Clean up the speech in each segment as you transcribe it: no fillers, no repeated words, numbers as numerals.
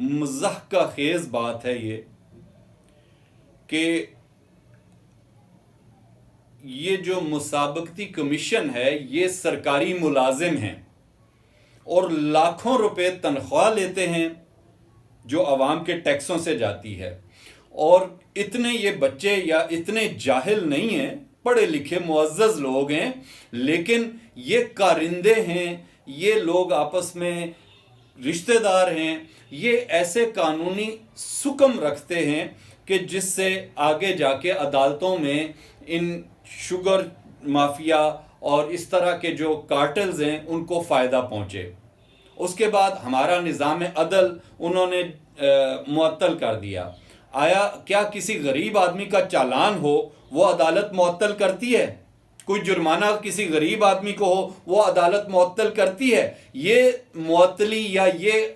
مضحکہ خیز بات ہے یہ کہ یہ جو مسابقتی کمیشن ہے یہ سرکاری ملازم ہیں اور لاکھوں روپے تنخواہ لیتے ہیں جو عوام کے ٹیکسوں سے جاتی ہے، اور اتنے یہ بچے یا اتنے جاہل نہیں ہیں، پڑھے لکھے معزز لوگ ہیں، لیکن یہ کارندے ہیں، یہ لوگ آپس میں رشتہ دار ہیں، یہ ایسے قانونی سکم رکھتے ہیں کہ جس سے آگے جا کے عدالتوں میں ان شوگر مافیا اور اس طرح کے جو کارٹلز ہیں ان کو فائدہ پہنچے۔ اس کے بعد ہمارا نظام عدل انہوں نے معطل کر دیا۔ آیا کیا کسی غریب آدمی کا چالان ہو وہ عدالت معطل کرتی ہے؟ کوئی جرمانہ کسی غریب آدمی کو ہو وہ عدالت معطل کرتی ہے؟ یہ معطلی یا یہ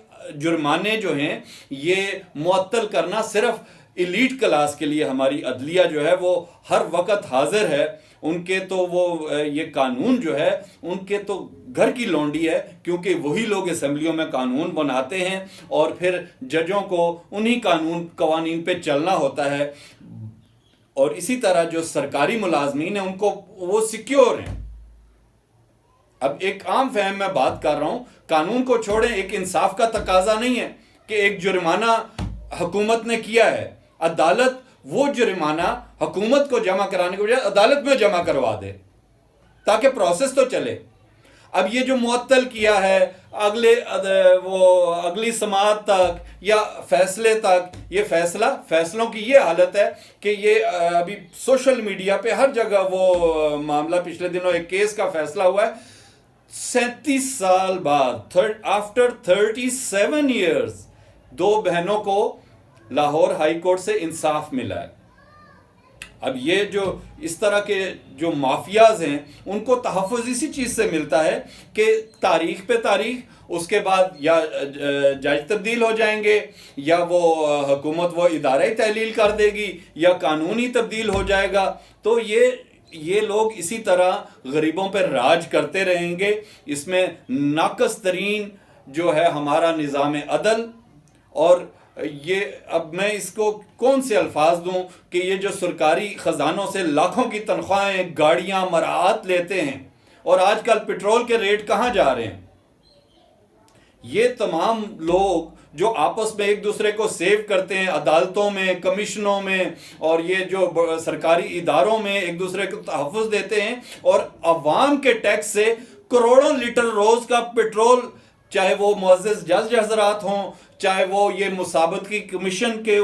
جرمانے جو ہیں یہ معطل کرنا صرف ایلیٹ کلاس کے لیے ہماری عدلیہ جو ہے وہ ہر وقت حاضر ہے۔ ان کے تو وہ یہ قانون جو ہے ان کے تو گھر کی لونڈی ہے، کیونکہ وہی لوگ اسمبلیوں میں قانون بناتے ہیں اور پھر ججوں کو انہی قوانین پہ چلنا ہوتا ہے، اور اسی طرح جو سرکاری ملازمین ہیں ان کو وہ سیکیور ہیں۔ اب ایک عام فہم میں بات کر رہا ہوں، قانون کو چھوڑیں، ایک انصاف کا تقاضا نہیں ہے کہ ایک جرمانہ حکومت نے کیا ہے، عدالت وہ جرمانہ حکومت کو جمع کرانے کے بجائے عدالت میں جمع کروا دے تاکہ پروسیس تو چلے۔ اب یہ جو معطل کیا ہے اگلی سماعت تک یا فیصلے تک، یہ فیصلوں کی یہ حالت ہے کہ یہ ابھی سوشل میڈیا پہ ہر جگہ وہ معاملہ پچھلے دنوں ایک کیس کا فیصلہ ہوا ہے، 37 سال بعد آفٹر 37 ایئرز 2 بہنوں کو لاہور ہائی کورٹ سے انصاف ملا ہے۔ اب یہ جو اس طرح کے جو مافیاز ہیں ان کو تحفظ اسی چیز سے ملتا ہے کہ تاریخ پہ تاریخ، اس کے بعد یا جج تبدیل ہو جائیں گے یا وہ حکومت وہ ادارہ تحلیل کر دے گی یا قانون ہی تبدیل ہو جائے گا، تو یہ لوگ اسی طرح غریبوں پہ راج کرتے رہیں گے۔ اس میں ناقص ترین جو ہے ہمارا نظام عدل، اور یہ اب میں اس کو کون سے الفاظ دوں کہ یہ جو سرکاری خزانوں سے لاکھوں کی تنخواہیں، گاڑیاں، مراعات لیتے ہیں، اور آج کل پیٹرول کے ریٹ کہاں جا رہے ہیں، یہ تمام لوگ جو آپس میں ایک دوسرے کو سیو کرتے ہیں عدالتوں میں، کمیشنوں میں، اور یہ جو سرکاری اداروں میں ایک دوسرے کو تحفظ دیتے ہیں، اور عوام کے ٹیکس سے کروڑوں لیٹر روز کا پیٹرول، چاہے وہ معزز جج حضرات ہوں، چاہے وہ یہ مسابقتی کمیشن کے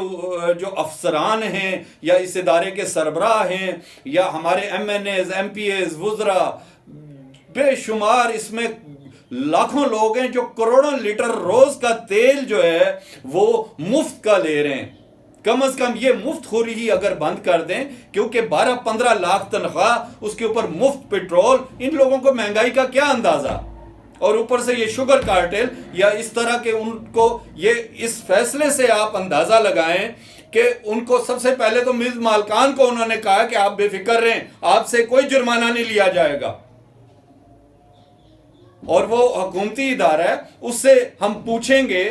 جو افسران ہیں یا اس ادارے کے سربراہ ہیں یا ہمارے M N As, M P As, وزراء، بے شمار اس میں لاکھوں لوگ ہیں جو کروڑوں لیٹر روز کا تیل جو ہے وہ مفت کا لے رہے ہیں۔ کم از کم یہ مفت خوری ہی اگر بند کر دیں، کیونکہ 12-15 لاکھ تنخواہ، اس کے اوپر مفت پیٹرول، ان لوگوں کو مہنگائی کا کیا اندازہ، اور اوپر سے یہ شوگر کارٹل یا اس طرح کے ان کو یہ اس فیصلے سے آپ اندازہ لگائیں کہ ان کو سب سے پہلے تو ملز مالکان کو انہوں نے کہا کہ آپ بے فکر رہیں، آپ سے کوئی جرمانہ نہیں لیا جائے گا، اور وہ حکومتی ادارہ ہے، اس سے ہم پوچھیں گے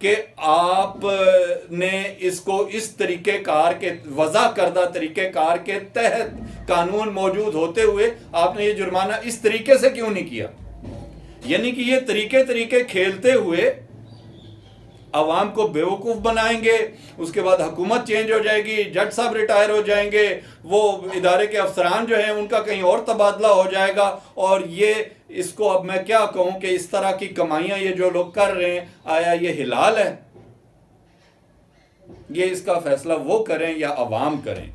کہ آپ نے اس کو اس طریقہ کار کے وضع کردہ طریقہ کار کے تحت قانون موجود ہوتے ہوئے آپ نے یہ جرمانہ اس طریقے سے کیوں نہیں کیا؟ یعنی کہ یہ طریقے کھیلتے ہوئے عوام کو بیوقوف بنائیں گے، اس کے بعد حکومت چینج ہو جائے گی، جج صاحب ریٹائر ہو جائیں گے، وہ ادارے کے افسران جو ہیں ان کا کہیں اور تبادلہ ہو جائے گا، اور یہ اس کو اب میں کیا کہوں کہ اس طرح کی کمائیاں یہ جو لوگ کر رہے ہیں، آیا یہ حلال ہے؟ یہ اس کا فیصلہ وہ کریں یا عوام کریں۔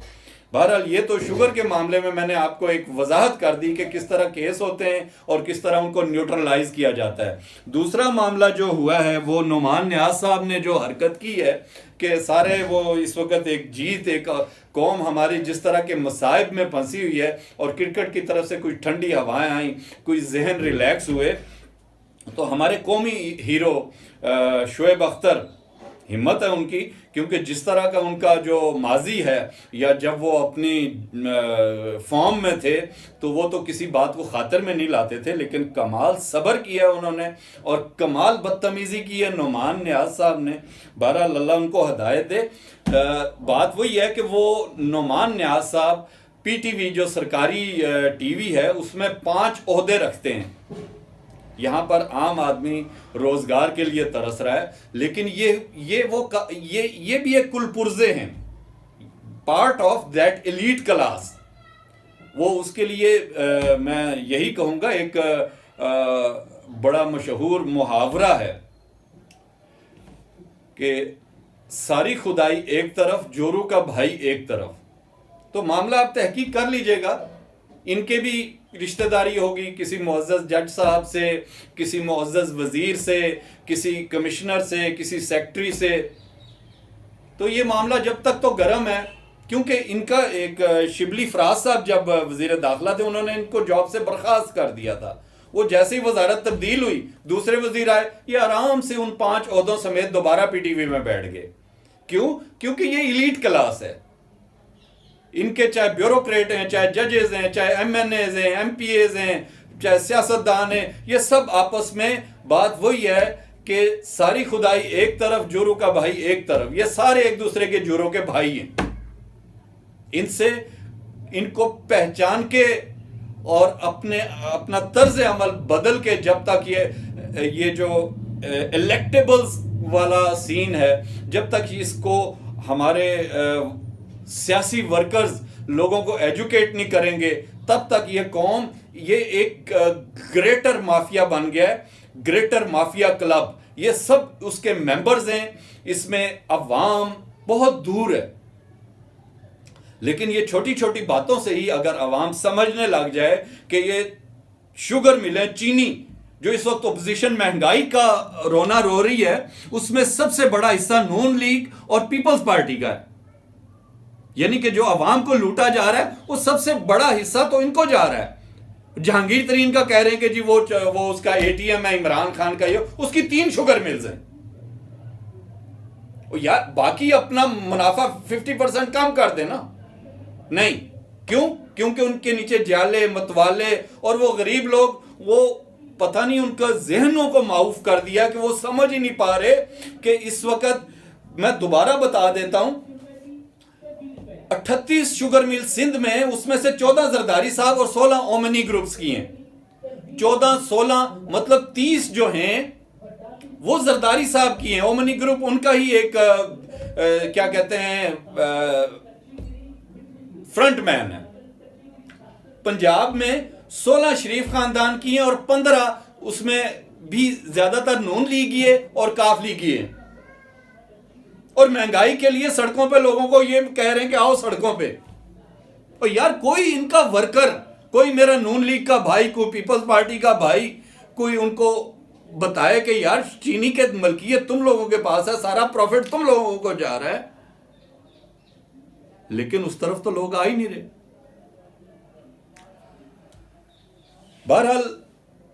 بہرحال یہ تو شوگر کے معاملے میں نے آپ کو ایک وضاحت کر دی کہ کس طرح کیس ہوتے ہیں اور کس طرح ان کو نیوٹرلائز کیا جاتا ہے۔ دوسرا معاملہ جو ہوا ہے وہ نعمان نیاز صاحب نے جو حرکت کی ہے کہ سارے وہ اس وقت ایک قوم ہماری جس طرح کے مصائب میں پھنسی ہوئی ہے، اور کرکٹ کی طرف سے کچھ ٹھنڈی ہوائیں آئیں، کوئی ذہن ریلیکس ہوئے، تو ہمارے قومی ہیرو شعیب اختر ہمت ہے ان کی، کیونکہ جس طرح کا ان کا جو ماضی ہے، یا جب وہ اپنی فارم میں تھے تو وہ تو کسی بات کو خاطر میں نہیں لاتے تھے، لیکن کمال صبر کیا انہوں نے اور کمال بدتمیزی کی ہے نعمان نیاز صاحب نے۔ بہرحال اللہ ان کو ہدایت دے۔ بات وہی ہے کہ وہ نعمان نیاز صاحب پی ٹی وی جو سرکاری ٹی وی ہے اس میں 5 عہدے رکھتے ہیں۔ یہاں پر عام آدمی روزگار کے لیے ترس رہا ہے، لیکن یہ بھی ایک کل پرزے ہیں، part of that elite class. وہ اس کے لیے میں یہی کہوں گا، ایک بڑا مشہور محاورہ ہے کہ ساری خدائی ایک طرف، جورو کا بھائی ایک طرف۔ تو معاملہ آپ تحقیق کر لیجئے گا، ان کے بھی رشتہ داری ہوگی کسی معزز جج صاحب سے، کسی معزز وزیر سے، کسی کمشنر سے، کسی سیکٹری سے۔ تو یہ معاملہ جب تک تو گرم ہے، کیونکہ ان کا ایک شبلی فراز صاحب جب وزیر داخلہ تھے انہوں نے ان کو جاب سے برخاست کر دیا تھا۔ وہ جیسے ہی وزارت تبدیل ہوئی، دوسرے وزیر آئے، یہ آرام سے ان 5 عہدوں سمیت دوبارہ پی ٹی وی میں بیٹھ گئے۔ کیوں؟ کیونکہ یہ ایلیٹ کلاس ہے۔ ان کے چاہے بیوروکریٹ ہیں، چاہے ججز ہیں، چاہے ایم این ایز ہیں، ایم پی ایز ہیں، چاہے سیاستدان ہیں، یہ سب آپس میں بات وہی ہے کہ ساری خدائی ایک طرف، جورو کا بھائی ایک طرف۔ یہ سارے ایک دوسرے کے جورو کے بھائی ہیں۔ ان کو پہچان کے اور اپنا طرز عمل بدل کے، جب تک یہ جو الیکٹیبلز والا سین ہے، جب تک اس کو ہمارے سیاسی ورکرز لوگوں کو ایجوکیٹ نہیں کریں گے، تب تک یہ قوم یہ ایک گریٹر مافیا بن گیا ہے، گریٹر مافیا کلب۔ یہ سب اس کے ممبرز ہیں، اس میں عوام بہت دور ہے۔ لیکن یہ چھوٹی چھوٹی باتوں سے ہی اگر عوام سمجھنے لگ جائے کہ یہ شوگر ملیں، چینی جو اس وقت اپوزیشن مہنگائی کا رونا رو رہی ہے، اس میں سب سے بڑا حصہ نون لیگ اور پیپلز پارٹی کا ہے۔ یعنی کہ جو عوام کو لوٹا جا رہا ہے وہ سب سے بڑا حصہ تو ان کو جا رہا ہے۔ جہانگیر ترین کا کہہ رہے ہیں کہ جی وہ اس کا اے ٹی ایم ہے، عمران خان کا اس کی 3 شوگر ملز ہیں۔ یار باقی اپنا منافع 50% کم کر دے نا۔ نہیں، کیوں؟ کیونکہ ان کے نیچے جالے متوالے اور وہ غریب لوگ، وہ پتہ نہیں ان کا ذہنوں کو معاف کر دیا کہ وہ سمجھ ہی نہیں پا رہے کہ اس وقت، میں دوبارہ بتا دیتا ہوں، 38 شوگر مل سندھ میں، اس میں سے 14 زرداری صاحب اور 16 اومنی گروپس کی ہیں۔ 14 16 مطلب 30 جو ہیں وہ زرداری صاحب کی ہیں۔ اومنی گروپ ان کا ہی ایک کیا کہتے ہیں فرنٹ مین ہے۔ پنجاب میں 16 شریف خاندان کی ہیں اور 15 اس میں بھی زیادہ تر نون لیگی ہے اور کاف لیگی ہے۔ اور مہنگائی کے لیے سڑکوں پہ لوگوں کو یہ کہہ رہے ہیں کہ آؤ سڑکوں پہ۔ اور یار کوئی ان کا ورکر، کوئی میرا نون لیگ کا بھائی، کوئی پیپلز پارٹی کا بھائی، کوئی ان کو بتائے کہ یار چینی کے ملکیت تم لوگوں کے پاس ہے، سارا پروفٹ تم لوگوں کو جا رہا ہے۔ لیکن اس طرف تو لوگ آ ہی نہیں رہے۔ بہرحال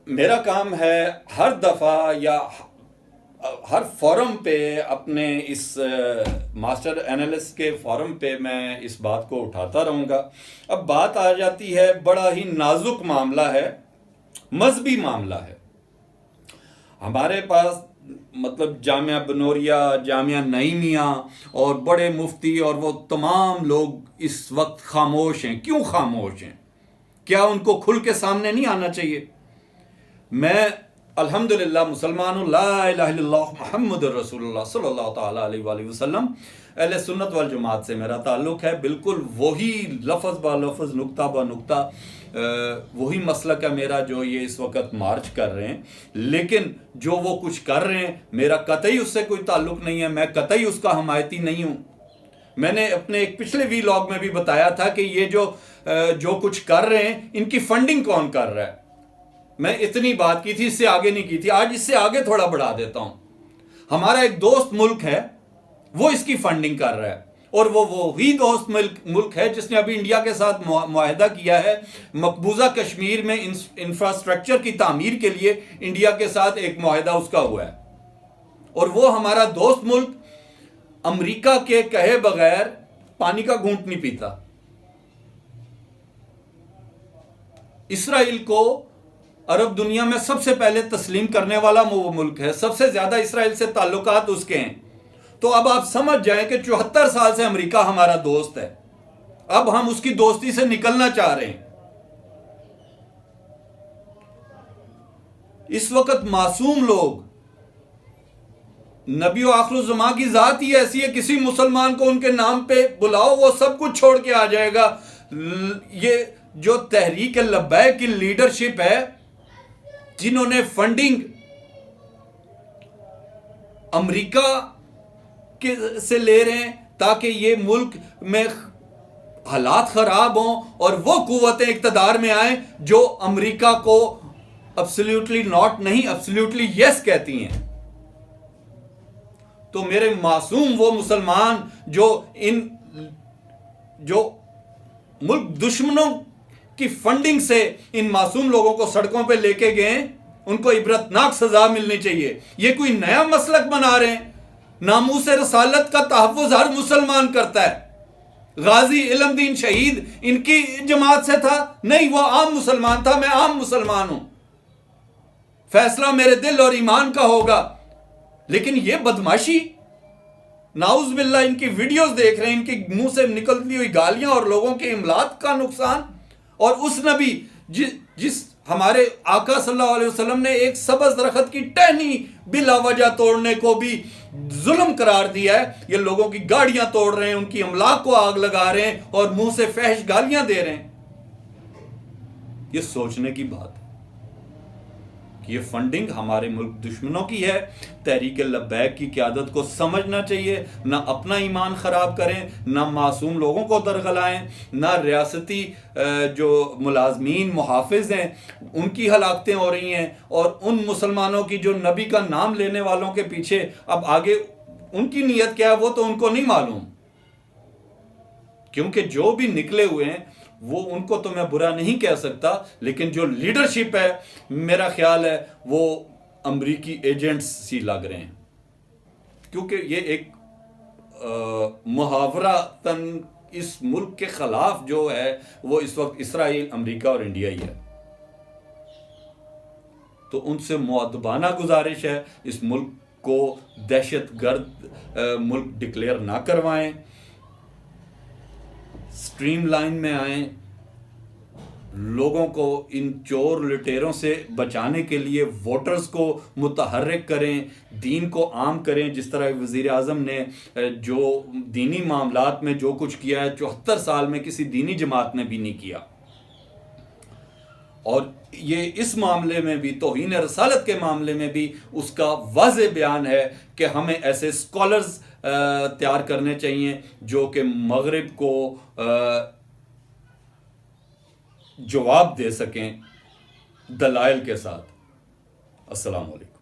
میرا کام ہے ہر دفعہ یا ہر فورم پہ، اپنے اس ماسٹر اینالسٹ کے فورم پہ میں اس بات کو اٹھاتا رہوں گا۔ اب بات آ جاتی ہے، بڑا ہی نازک معاملہ ہے، مذہبی معاملہ ہے۔ ہمارے پاس مطلب جامعہ بنوریہ، جامعہ نعیمیہ اور بڑے مفتی اور وہ تمام لوگ اس وقت خاموش ہیں۔ کیوں خاموش ہیں؟ کیا ان کو کھل کے سامنے نہیں آنا چاہیے؟ میں الحمدللہ مسلمان ہوں، لا الہ الا اللہ محمد رسول اللہ صلی اللہ تعالیٰ علیہ وآلہ وسلم۔ اہل سنت والجماعت سے میرا تعلق ہے، بالکل وہی لفظ با لفظ، نقطہ با نقطہ وہی مسلک ہے میرا جو یہ اس وقت مارچ کر رہے ہیں۔ لیکن جو وہ کچھ کر رہے ہیں میرا قطعی اس سے کوئی تعلق نہیں ہے، میں قطعی اس کا حمایتی نہیں ہوں۔ میں نے اپنے ایک پچھلے ویلاگ میں بھی بتایا تھا کہ یہ جو کچھ کر رہے ہیں ان کی فنڈنگ کون کر رہا ہے۔ میں اتنی بات کی تھی، اس سے آگے نہیں کی تھی، آج اس سے آگے تھوڑا بڑھا دیتا ہوں۔ ہمارا ایک دوست ملک ہے، وہ اس کی فنڈنگ کر رہا ہے، اور وہ وہی دوست ملک ہے جس نے ابھی انڈیا کے ساتھ معاہدہ کیا ہے۔ مقبوضہ کشمیر میں انفراسٹرکچر کی تعمیر کے لیے انڈیا کے ساتھ ایک معاہدہ اس کا ہوا ہے، اور وہ ہمارا دوست ملک امریکہ کے کہے بغیر پانی کا گھونٹ نہیں پیتا. اسرائیل کو عرب دنیا میں سب سے پہلے تسلیم کرنے والا وہ ملک ہے, سب سے زیادہ اسرائیل سے تعلقات اس کے ہیں. تو اب آپ سمجھ جائیں کہ 74 سال سے امریکہ ہمارا دوست ہے, اب ہم اس کی دوستی سے نکلنا چاہ رہے ہیں. اس وقت معصوم لوگ, نبی و آخر الزمان کی ذات ہی ایسی ہے, کسی مسلمان کو ان کے نام پہ بلاؤ وہ سب کچھ چھوڑ کے آ جائے گا. یہ جو تحریک لبیک کی لیڈرشپ ہے, جنہوں نے فنڈنگ امریکہ سے لے رہے ہیں تاکہ یہ ملک میں حالات خراب ہوں اور وہ قوتیں اقتدار میں آئیں جو امریکہ کو absolutely not نہیں absolutely yes کہتی ہیں. تو میرے معصوم وہ مسلمان جو ملک دشمنوں کی فنڈنگ سے ان معصوم لوگوں کو سڑکوں پہ لے کے گئے, ان کو عبرتناک سزا ملنی چاہیے. یہ کوئی نیا مسلک بنا رہے ہیں؟ ناموس رسالت کا تحفظ ہر مسلمان کرتا ہے. غازی علم دین شہید ان کی جماعت سے تھا؟ نہیں, وہ عام مسلمان تھا, میں عام مسلمان ہوں, فیصلہ میرے دل اور ایمان کا ہوگا. لیکن یہ بدماشی, نعوذ باللہ, ان کی ویڈیوز دیکھ رہے ہیں, ان کے منہ سے نکلتی ہوئی گالیاں اور لوگوں کے املاک کا نقصان. اور اس نبی جس ہمارے آقا صلی اللہ علیہ وسلم نے ایک سبز درخت کی ٹہنی بلا وجہ توڑنے کو بھی ظلم قرار دیا ہے, یہ لوگوں کی گاڑیاں توڑ رہے ہیں, ان کی املاک کو آگ لگا رہے ہیں اور منہ سے فحش گالیاں دے رہے ہیں. یہ سوچنے کی بات ہے کہ یہ فنڈنگ ہمارے ملک دشمنوں کی ہے. تحریک لبیک کی قیادت کو سمجھنا چاہیے, نہ اپنا ایمان خراب کریں, نہ معصوم لوگوں کو درغلائیں, نہ ریاستی جو ملازمین محافظ ہیں ان کی ہلاکتیں ہو رہی ہیں, اور ان مسلمانوں کی جو نبی کا نام لینے والوں کے پیچھے اب آگے ان کی نیت کیا ہے وہ تو ان کو نہیں معلوم, کیونکہ جو بھی نکلے ہوئے ہیں وہ ان کو تو میں برا نہیں کہہ سکتا, لیکن جو لیڈرشپ ہے میرا خیال ہے وہ امریکی ایجنٹس سی لگ رہے ہیں. کیونکہ یہ ایک محاورتاً اس ملک کے خلاف جو ہے وہ اس وقت اسرائیل, امریکہ اور انڈیا ہی ہے. تو ان سے مؤدبانہ گزارش ہے, اس ملک کو دہشت گرد ملک ڈکلیئر نہ کروائیں, سٹریم لائن میں آئیں, لوگوں کو ان چور لٹیروں سے بچانے کے لیے ووٹرز کو متحرک کریں, دین کو عام کریں, جس طرح وزیر اعظم نے جو دینی معاملات میں جو کچھ کیا ہے 74 سال میں کسی دینی جماعت نے بھی نہیں کیا. اور یہ اس معاملے میں بھی, توہین رسالت کے معاملے میں بھی اس کا واضح بیان ہے کہ ہمیں ایسے اسکالرز تیار کرنے چاہیے جو کہ مغرب کو جواب دے سکیں دلائل کے ساتھ. السلام علیکم.